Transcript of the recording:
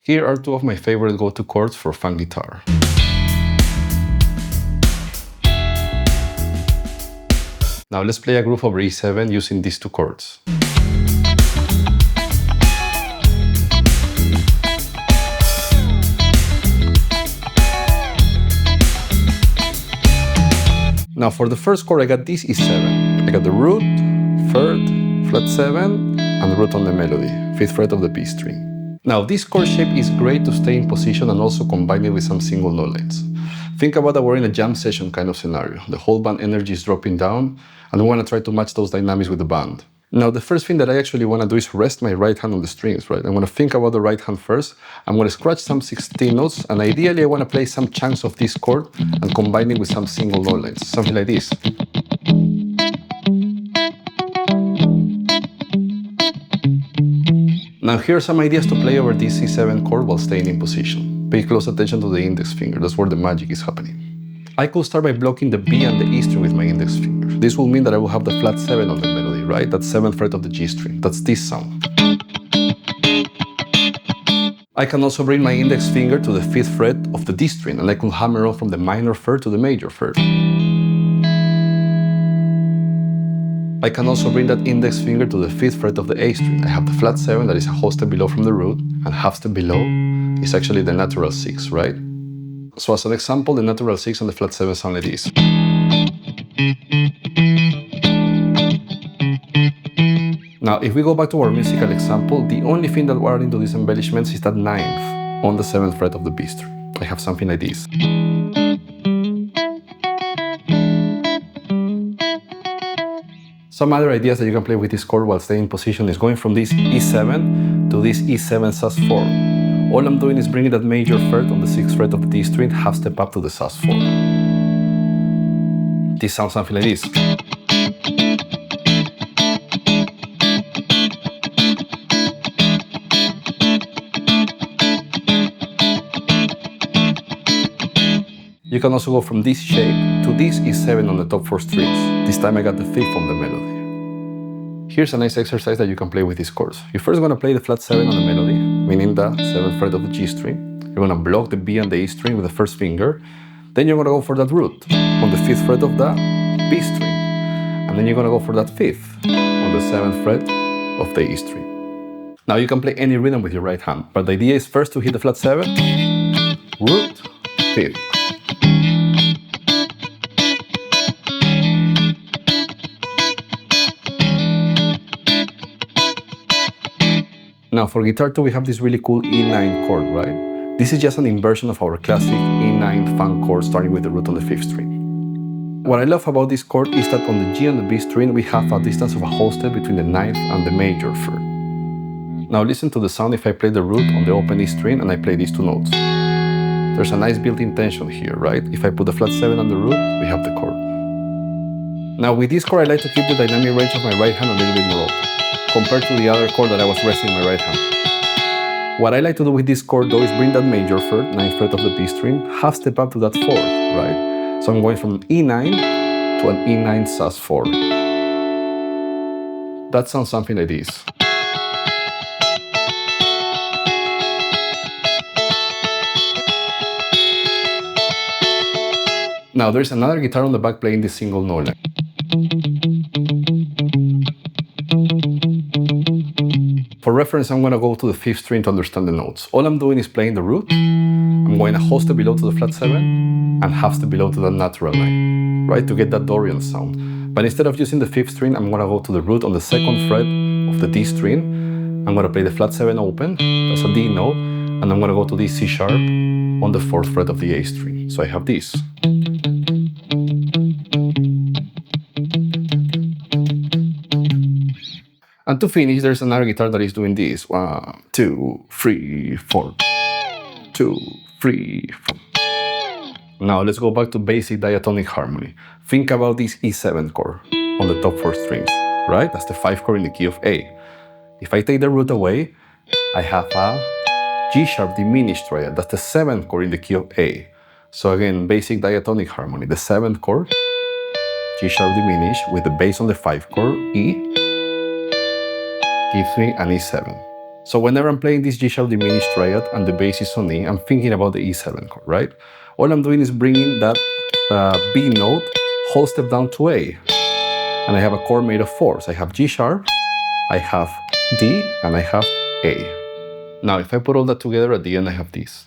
Here are two of my favorite go-to chords for fun guitar. Now let's play a groove over E7 using these two chords. Now for the first chord I got this E7. I got the root, third, flat 7, and the root on the melody, 5th fret of the B string. Now this chord shape is great to stay in position and also combine it with some single note lines. Think about that we're in a jam session kind of scenario. The whole band energy is dropping down and we want to try to match those dynamics with the band. Now the first thing that I actually want to do is rest my right hand on the strings, right? I want to think about the right hand first. I'm going to scratch some 16 notes and ideally I want to play some chunks of this chord and combine it with some single note lines, something like this. Now here are some ideas to play over this C7 chord while staying in position. Pay close attention to the index finger, that's where the magic is happening. I could start by blocking the B and the E string with my index finger. This will mean that I will have the flat 7 on the melody, right? That's 7th fret of the G string. That's this sound. I can also bring my index finger to the 5th fret of the D string and I can hammer on from the minor third to the major third. I can also bring that index finger to the 5th fret of the A string. I have the flat 7 that is a whole step below from the root, and half step below is actually the natural 6, right? So as an example, the natural 6 and the flat 7 sound like this. Now, if we go back to our musical example, the only thing that we're adding to these embellishments is that 9th on the 7th fret of the B string. I have something like this. Some other ideas that you can play with this chord while staying in position is going from this E7 to this E7 sus4. All I'm doing is bringing that major third on the 6th fret of the D string, half step up to the sus4. This sounds something like this. You can also go from this shape to this E7 on the top 4 strings. This time I got the 5th on the melody. Here's a nice exercise that you can play with these chords. You're first going to play the flat 7 on the melody, meaning the 7th fret of the G string. You're going to block the B and the E string with the first finger. Then you're going to go for that root on the 5th fret of the B string. And then you're going to go for that 5th on the 7th fret of the E string. Now you can play any rhythm with your right hand, but the idea is first to hit the flat 7, root, 5th. Now for guitar 2 we have this really cool E9 chord, right? This is just an inversion of our classic E9 funk chord starting with the root on the 5th string. What I love about this chord is that on the G and the B string we have a distance of a whole step between the 9th and the major third. Now listen to the sound if I play the root on the open E string and I play these two notes. There's a nice built-in tension here, right? If I put the flat 7 on the root, we have the chord. Now with this chord I like to keep the dynamic range of my right hand a little bit more open, compared to the other chord that I was resting my right hand. What I like to do with this chord though is bring that major third, 9th fret of the B string, half step up to that 4th, right? So I'm going from E9 to an E9 sus4. That sounds something like this. Now there's another guitar on the back playing this single note line. For reference, I'm going to go to the 5th string to understand the notes. All I'm doing is playing the root. I'm going a whole step below to the flat 7 and half step below to the natural 9, right, to get that Dorian sound. But instead of using the 5th string, I'm going to go to the root on the 2nd fret of the D string. I'm going to play the flat 7 open, that's a D note, and I'm going to go to this C sharp on the 4th fret of the A string. So I have this. And to finish, there's another guitar that is doing this. 1, 2, 3, 4. 2, 3, 4. Now let's go back to basic diatonic harmony. Think about this E7 chord on the top 4 strings, right? That's the 5th chord in the key of A. If I take the root away, I have a G sharp diminished triad. That's the 7th chord in the key of A. So again, basic diatonic harmony. The 7th chord, G sharp diminished with the bass on the 5th chord, E, gives me an E7. So whenever I'm playing this G sharp diminished triad and the bass is on E, I'm thinking about the E7 chord, right? All I'm doing is bringing that B note whole step down to A. And I have a chord made of fours. I have G sharp, I have D, and I have A. Now, if I put all that together at the end, I have this.